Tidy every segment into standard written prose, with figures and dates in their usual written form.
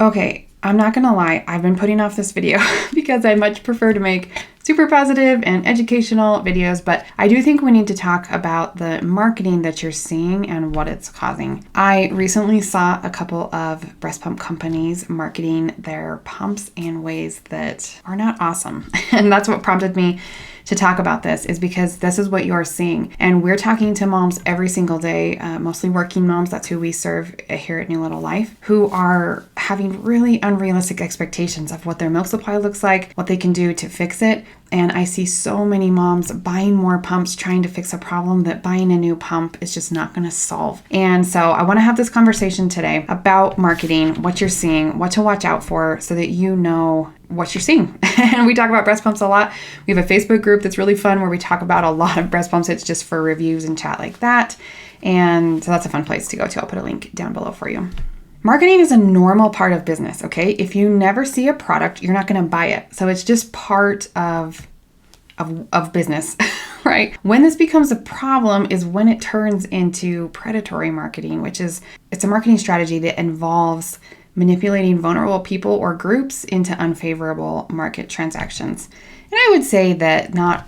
Okay, I'm not gonna lie, I've been putting off this video because I much prefer to make super positive and educational videos, but I do think we need to talk about the marketing that you're seeing and what it's causing. I recently saw a couple of breast pump companies marketing their pumps in ways that are not awesome. And that's what prompted me to talk about this, is because this is what you're seeing. And we're talking to moms every single day, mostly working moms. That's who we serve here at New Little Life, who are having really unrealistic expectations of what their milk supply looks like, what they can do to fix it. And I see so many moms buying more pumps, trying to fix a problem that buying a new pump is just not going to solve. And so I want to have this conversation today about marketing, what you're seeing, what to watch out for, so that you know what you're seeing. And we talk about breast pumps a lot. We have a Facebook group that's really fun where we talk about a lot of breast pumps. It's just for reviews and chat like that. And so that's a fun place to go to. I'll put a link down below for you. Marketing is a normal part of business, okay? If you never see a product, you're not going to buy it. So it's just part of business, right? When this becomes a problem is when it turns into predatory marketing, it's a marketing strategy that involves manipulating vulnerable people or groups into unfavorable market transactions. And I would say that not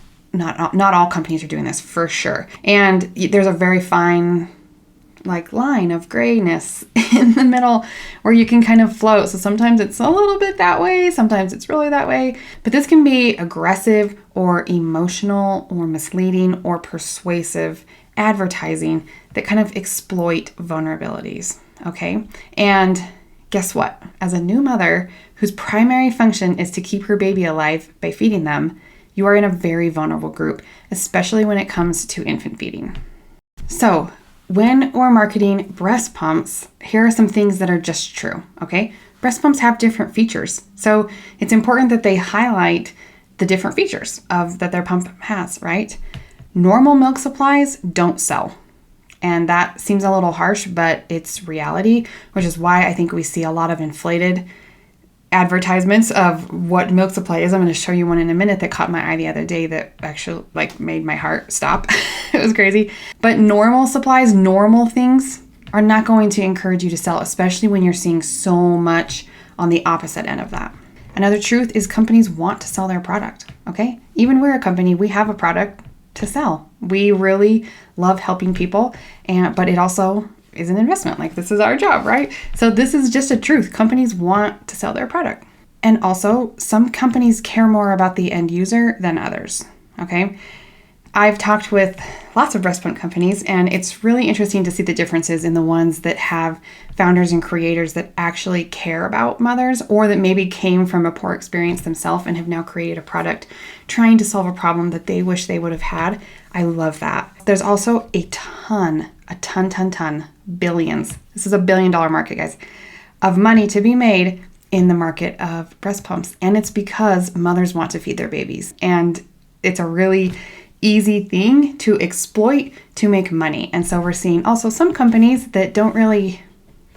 all companies are doing this, for sure. And there's a very fine line of grayness in the middle where you can kind of float. So sometimes it's a little bit that way, sometimes it's really that way. But this can be aggressive or emotional or misleading or persuasive advertising that kind of exploit vulnerabilities, okay? And guess what? As a new mother whose primary function is to keep her baby alive by feeding them, you are in a very vulnerable group, especially when it comes to infant feeding. So when we're marketing breast pumps, here are some things that are just true, okay? Breast pumps have different features. So it's important that they highlight the different features that their pump has, right? Normal milk supplies don't sell. And that seems a little harsh, but it's reality, which is why I think we see a lot of inflated advertisements of what milk supply is. I'm going to show you one in a minute that caught my eye the other day that actually made my heart stop. It was crazy. But normal supplies, normal things are not going to encourage you to sell, especially when you're seeing so much on the opposite end of that. Another truth is companies want to sell their product, okay? Even we're a company, we have a product to sell. We really love helping people, but it also is an investment. This is our job, right? So this is just a truth. Companies want to sell their product. And also, some companies care more about the end user than others, okay? I've talked with lots of breast pump companies, and it's really interesting to see the differences in the ones that have founders and creators that actually care about mothers, or that maybe came from a poor experience themselves and have now created a product trying to solve a problem that they wish they would have had. I love that. There's also a ton, billions. This is $1 billion market, guys, of money to be made in the market of breast pumps. And it's because mothers want to feed their babies. And it's a really easy thing to exploit to make money. And so we're seeing also some companies that don't really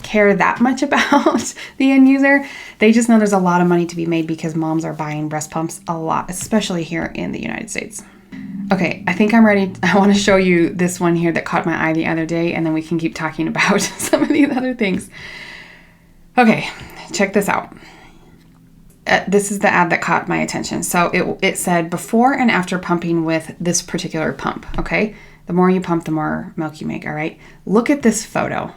care that much about the end user. They just know there's a lot of money to be made because moms are buying breast pumps a lot, especially here in the United States. Okay, I think I'm ready. I want to show you this one here that caught my eye the other day, and then we can keep talking about some of these other things. Okay, check this out. This is the ad that caught my attention. So it said before and after pumping with this particular pump, okay? The more you pump, the more milk you make, all right? Look at this photo,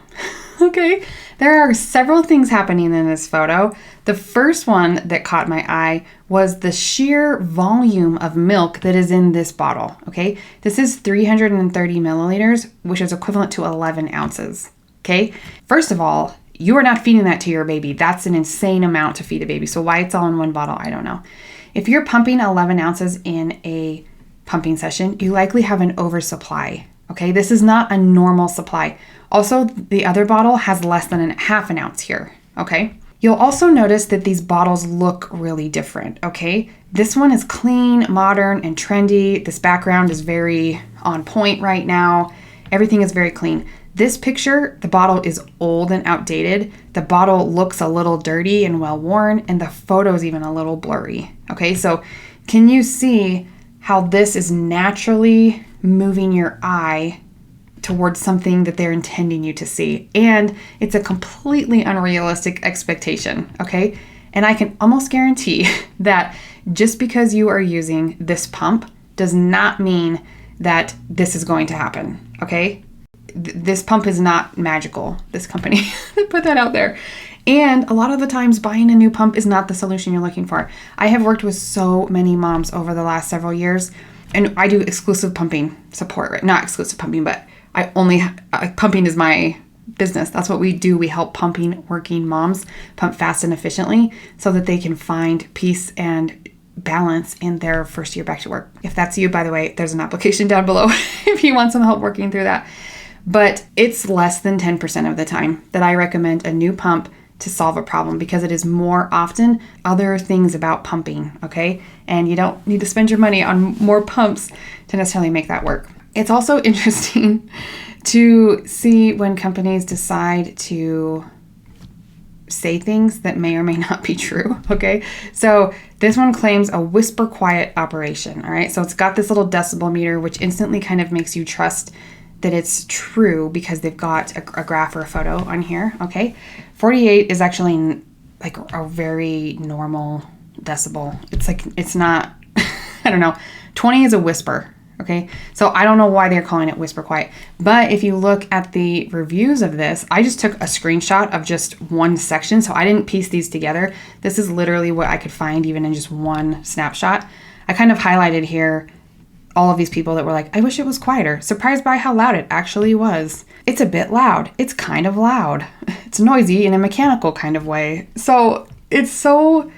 okay? There are several things happening in this photo. The first one that caught my eye was the sheer volume of milk that is in this bottle, okay? This is 330 milliliters, which is equivalent to 11 ounces, okay? First of all, you are not feeding that to your baby. That's an insane amount to feed a baby. So why it's all in one bottle, I don't know. If you're pumping 11 ounces in a pumping session, you likely have an oversupply, okay? This is not a normal supply. Also, the other bottle has less than half an ounce here, okay? You'll also notice that these bottles look really different, okay? This one is clean, modern, and trendy. This background is very on point right now. Everything is very clean. This picture, the bottle is old and outdated. The bottle looks a little dirty and well-worn, and the photo is even a little blurry, okay? So can you see how this is naturally moving your eye towards something that they're intending you to see. And it's a completely unrealistic expectation, okay? And I can almost guarantee that just because you are using this pump does not mean that this is going to happen, okay? This pump is not magical, this company. Put that out there. And a lot of the times buying a new pump is not the solution you're looking for. I have worked with so many moms over the last several years, and I do exclusive pumping support, right? Not exclusive pumping, but pumping is my business. That's what we do. We help pumping working moms pump fast and efficiently so that they can find peace and balance in their first year back to work. If that's you, by the way, there's an application down below if you want some help working through that. But it's less than 10% of the time that I recommend a new pump to solve a problem, because it is more often other things about pumping, okay? And you don't need to spend your money on more pumps to necessarily make that work. It's also interesting to see when companies decide to say things that may or may not be true, okay? So this one claims a whisper quiet operation, all right? So it's got this little decibel meter, which instantly kind of makes you trust that it's true because they've got a graph or a photo on here, okay? 48 is actually like a very normal decibel. It's not, I don't know, 20 is a whisper, okay? So I don't know why they're calling it whisper quiet. But if you look at the reviews of this, I just took a screenshot of just one section, so I didn't piece these together. This is literally what I could find even in just one snapshot. I kind of highlighted here all of these people that were like, I wish it was quieter. Surprised by how loud it actually was. It's a bit loud. It's kind of loud. It's noisy in a mechanical kind of way. So it's so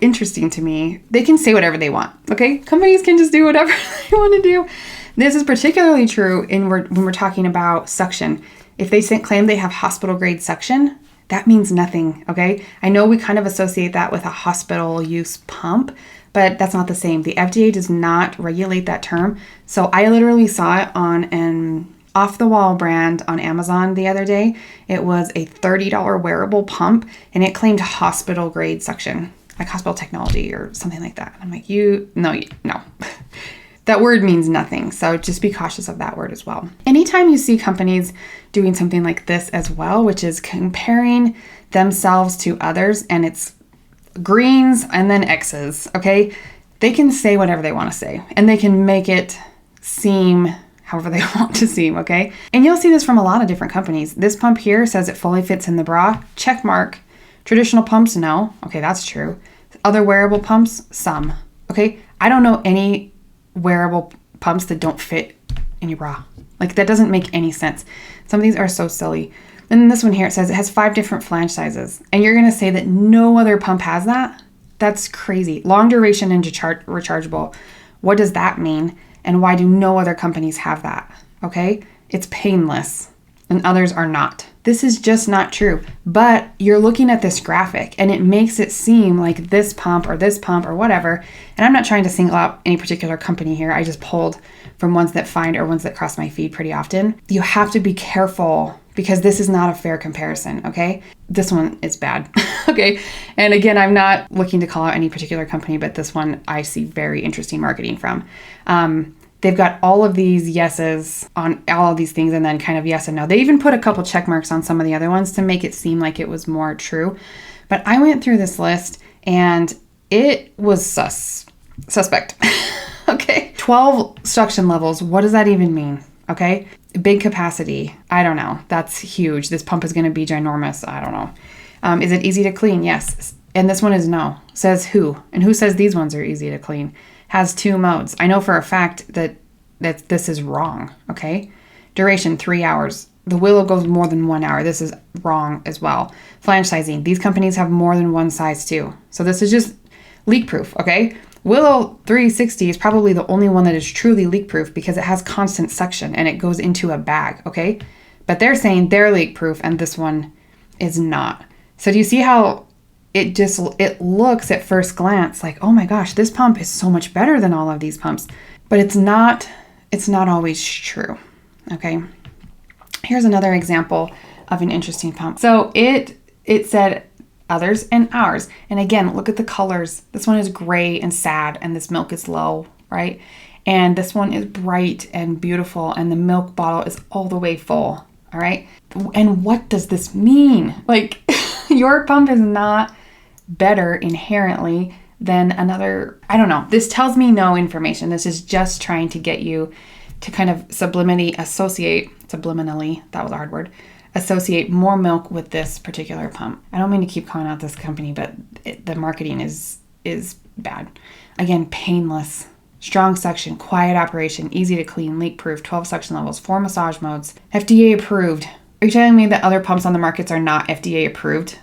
interesting to me. They can say whatever they want, okay? Companies can just do whatever they want to do. This is particularly true when we're talking about suction. If they claim they have hospital grade suction, that means nothing, okay? I know we kind of associate that with a hospital use pump, but that's not the same. The FDA does not regulate that term. So I literally saw it on an off-the-wall brand on Amazon the other day. It was a $30 wearable pump, and it claimed hospital-grade suction, like hospital technology or something like that. I'm like, no. That word means nothing, so just be cautious of that word as well. Anytime you see companies doing something like this as well, which is comparing themselves to others, and it's greens and then X's, okay? They can say whatever they want to say, and they can make it seem however they want to seem, okay? And you'll see this from a lot of different companies. This pump here says it fully fits in the bra. Check mark. Traditional pumps, no. Okay, that's true. Other wearable pumps, some. Okay? I don't know any wearable pumps that don't fit in your bra. Like, that doesn't make any sense. Some of these are so silly. And then this one here, it says it has 5 different flange sizes. And you're going to say that no other pump has that? That's crazy. Long duration and rechargeable. What does that mean? And why do no other companies have that? Okay? It's painless and others are not. This is just not true. But you're looking at this graphic and it makes it seem like this pump or whatever. And I'm not trying to single out any particular company here. I just pulled from ones that find or ones that cross my feed pretty often. You have to be careful because this is not a fair comparison, okay? This one is bad, okay? And again, I'm not looking to call out any particular company, but this one I see very interesting marketing from. They've got all of these yeses on all of these things and then kind of yes and no. They even put a couple check marks on some of the other ones to make it seem like it was more true. But I went through this list and it was suspect, okay? 12 suction levels, what does that even mean, okay? Big capacity, I don't know. That's huge. This pump is going to be ginormous. I don't know. Is it easy to clean? Yes. And this one is no. Says who? And who says these ones are easy to clean? Has 2 modes. I know for a fact that this is wrong, okay? Duration, 3 hours. The Willow goes more than 1 hour. This is wrong as well. Flange sizing. These companies have more than one size too. So this is just leak proof, okay? Willow 360 is probably the only one that is truly leak proof because it has constant suction and it goes into a bag, okay? But they're saying they're leak proof and this one is not. So do you see how it looks at first glance like, oh my gosh, this pump is so much better than all of these pumps, but it's not always true, okay? Here's another example of an interesting pump. So it said others and ours. And again, look at the colors. This one is gray and sad and this milk is low, right? And this one is bright and beautiful, and the milk bottle is all the way full. All right. And what does this mean? Like, your pump is not better inherently than another. I don't know. This tells me no information. This is just trying to get you to kind of subliminally, that was a hard word, associate more milk with this particular pump. I don't mean to keep calling out this company, but the marketing is bad. Again, painless, strong suction, quiet operation, easy to clean, leak proof, 12 suction levels, 4 massage modes, FDA approved. Are you telling me that other pumps on the markets are not FDA approved?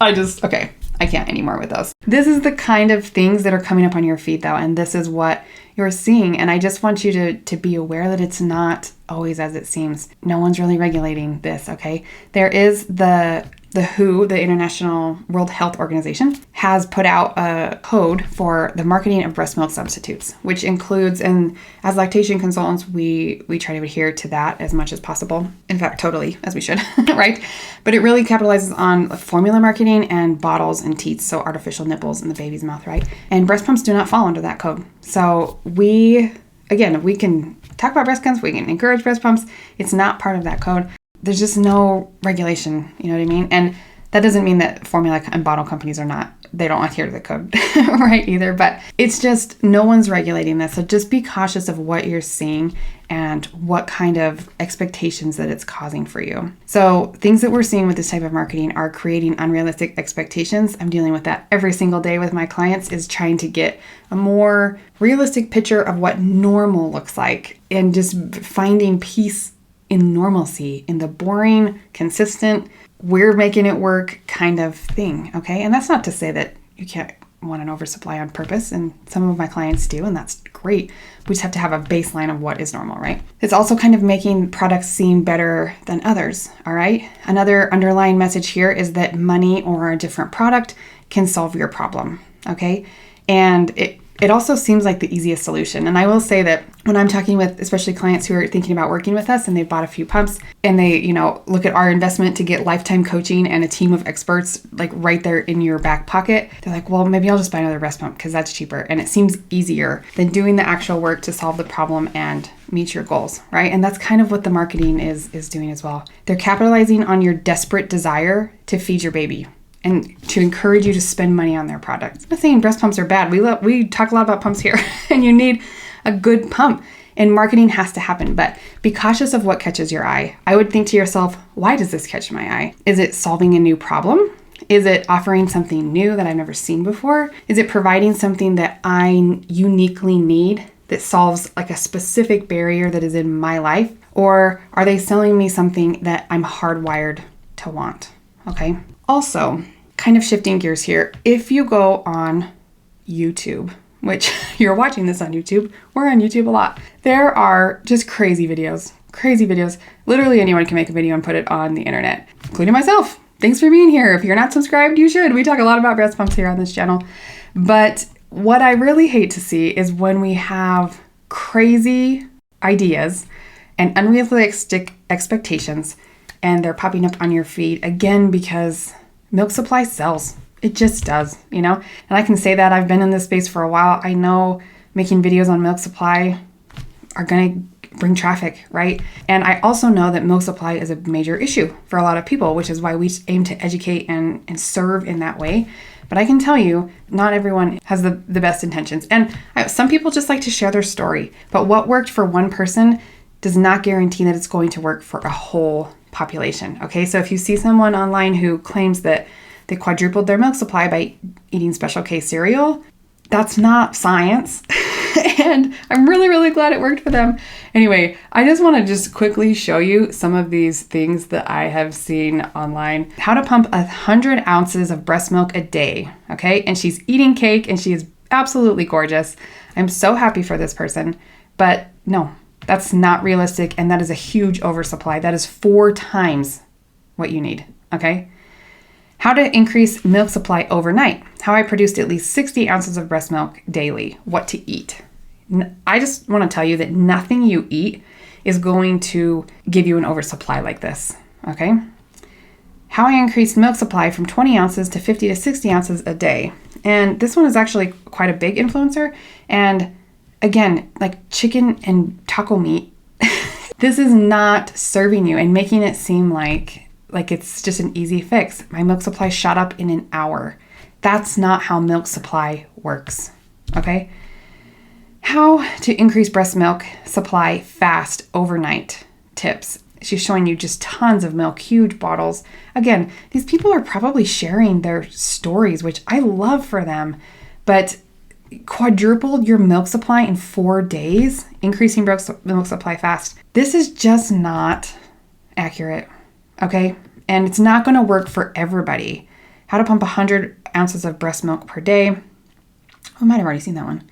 Okay, I can't anymore with those. This is the kind of things that are coming up on your feed though, and this is what you're seeing. And I just want you to be aware that it's not always as it seems. No one's really regulating this, okay? There is the WHO, the International World Health Organization, has put out a code for the marketing of breast milk substitutes, which includes, and as lactation consultants, we try to adhere to that as much as possible. In fact, totally, as we should, right? But it really capitalizes on formula marketing and bottles and teats, so artificial nipples in the baby's mouth, right? And breast pumps do not fall under that code. So we can talk about breast pumps, we can encourage breast pumps. It's not part of that code. There's just no regulation, you know what I mean? And that doesn't mean that formula and bottle companies they don't adhere to the code, right, either. But it's just, no one's regulating this. So just be cautious of what you're seeing and what kind of expectations that it's causing for you. So things that we're seeing with this type of marketing are creating unrealistic expectations. I'm dealing with that every single day with my clients, is trying to get a more realistic picture of what normal looks like and just finding peace in normalcy, in the boring, consistent, we're making it work kind of thing, okay? And that's not to say that you can't want an oversupply on purpose, and some of my clients do, and that's great. We just have to have a baseline of what is normal, right? It's also kind of making products seem better than others, all right? Another underlying message here is that money or a different product can solve your problem, okay? And it also seems like the easiest solution. And I will say that when I'm talking with especially clients who are thinking about working with us and they've bought a few pumps and they, look at our investment to get lifetime coaching and a team of experts like right there in your back pocket, they're like, well, maybe I'll just buy another breast pump because that's cheaper. And it seems easier than doing the actual work to solve the problem and meet your goals, right? And that's kind of what the marketing is doing as well. They're capitalizing on your desperate desire to feed your baby and to encourage you to spend money on their products. I'm not saying breast pumps are bad. We talk a lot about pumps here, and you need a good pump, and marketing has to happen, but be cautious of what catches your eye. I would think to yourself, why does this catch my eye? Is it solving a new problem? Is it offering something new that I've never seen before? Is it providing something that I uniquely need that solves like a specific barrier that is in my life? Or are they selling me something that I'm hardwired to want? Okay. Also, kind of shifting gears here, if you go on YouTube, which you're watching this on YouTube, we're on YouTube a lot. There are just crazy videos. Literally anyone can make a video and put it on the internet, including myself. Thanks for being here. If you're not subscribed, you should. We talk a lot about breast pumps here on this channel. But what I really hate to see is when we have crazy ideas and unrealistic expectations, and they're popping up on your feed again because milk supply sells. It just does, And I can say that I've been in this space for a while. I know making videos on milk supply are going to bring traffic, right? And I also know that milk supply is a major issue for a lot of people, which is why we aim to educate and serve in that way. But I can tell you, not everyone has the best intentions. And some people just like to share their story. But what worked for one person does not guarantee that it's going to work for a whole population, okay? So if you see someone online who claims that they quadrupled their milk supply by eating Special K cereal, that's not science. And I'm really, really glad it worked for them. Anyway, I just want to just quickly show you some of these things that I have seen online. How to pump 100 ounces of breast milk a day, okay? And she's eating cake and she is absolutely gorgeous. I'm so happy for this person, but no, that's not realistic, and that is a huge oversupply. That is 4 times what you need, okay? How to increase milk supply overnight. How I produced at least 60 ounces of breast milk daily. What to eat. I just want to tell you that nothing you eat is going to give you an oversupply like this, okay? How I increased milk supply from 20 ounces to 50 to 60 ounces a day. And this one is actually quite a big influencer, and again, like chicken and taco meat, this is not serving you and making it seem like it's just an easy fix. My milk supply shot up in an hour. That's not how milk supply works, okay? How to increase breast milk supply fast overnight tips. She's showing you just tons of milk, huge bottles. Again, these people are probably sharing their stories, which I love for them, but quadrupled your milk supply in 4 days, increasing milk supply fast. This is just not accurate, okay? And it's not going to work for everybody. How to pump 100 ounces of breast milk per day. I might have already seen that one.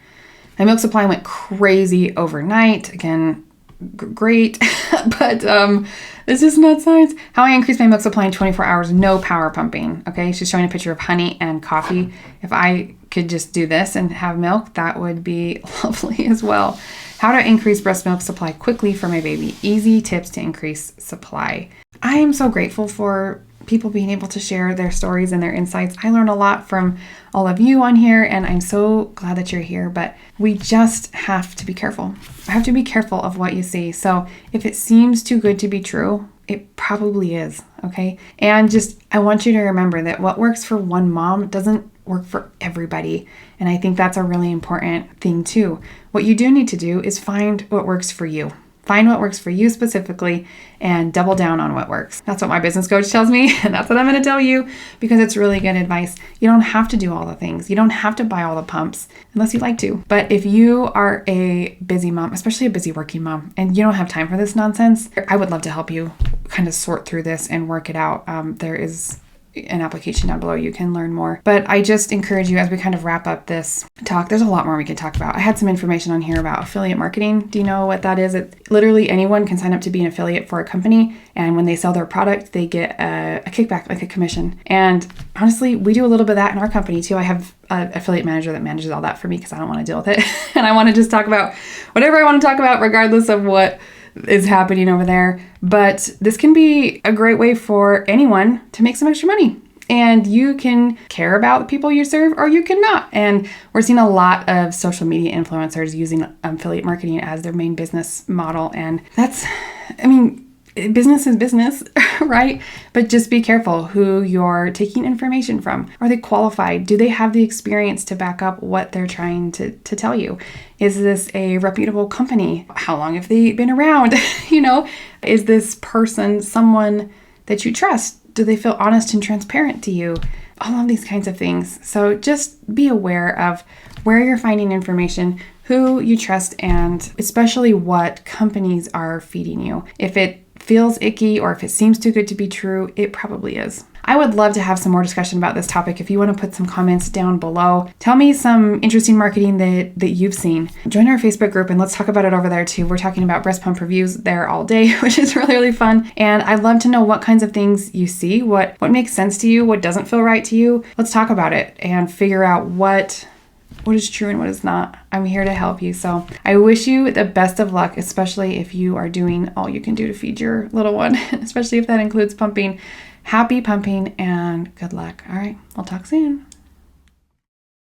My milk supply went crazy overnight. Again, great, but this is not science. How I increased my milk supply in 24 hours, no power pumping, okay? She's showing a picture of honey and coffee. If I could just do this and have milk, that would be lovely as well. How to increase breast milk supply quickly for my baby. Easy tips to increase supply. I am so grateful for people being able to share their stories and their insights. I learn a lot from all of you on here, and I'm so glad that you're here, but we just have to be careful. I have to be careful of what you see. So if it seems too good to be true, it probably is, okay? And just, I want you to remember that what works for one mom doesn't work for everybody. And I think that's a really important thing too. What you do need to do is find what works for you. Find what works for you specifically and double down on what works. That's what my business coach tells me, and that's what I'm going to tell you because it's really good advice. You don't have to do all the things. You don't have to buy all the pumps unless you'd like to. But if you are a busy mom, especially a busy working mom, and you don't have time for this nonsense, I would love to help you kind of sort through this and work it out. There is an application down below. You can learn more. But I just encourage you as we kind of wrap up this talk, there's a lot more we could talk about. I had some information on here about affiliate marketing. Do you know what that is? Literally anyone can sign up to be an affiliate for a company. And when they sell their product, they get a kickback, like a commission. And honestly, we do a little bit of that in our company too. I have an affiliate manager that manages all that for me because I don't want to deal with it. And I want to just talk about whatever I want to talk about, regardless of what is happening over there. But this can be a great way for anyone to make some extra money. And you can care about the people you serve or you cannot. And we're seeing a lot of social media influencers using affiliate marketing as their main business model. And that's, business is business, right? But just be careful who you're taking information from. Are they qualified? Do they have the experience to back up what they're trying to tell you? Is this a reputable company? How long have they been around? Is this person someone that you trust? Do they feel honest and transparent to you? All of these kinds of things. So just be aware of where you're finding information, who you trust, and especially what companies are feeding you. If it feels icky or if it seems too good to be true, it probably is. I would love to have some more discussion about this topic. If you want to put some comments down below, tell me some interesting marketing that you've seen. Join our Facebook group and let's talk about it over there too. We're talking about breast pump reviews there all day, which is really, really fun. And I'd love to know what kinds of things you see, what makes sense to you, what doesn't feel right to you. Let's talk about it and figure out what is true and what is not. I'm here to help you. So I wish you the best of luck, especially if you are doing all you can do to feed your little one, especially if that includes pumping. Happy pumping and good luck. All right, we'll talk soon.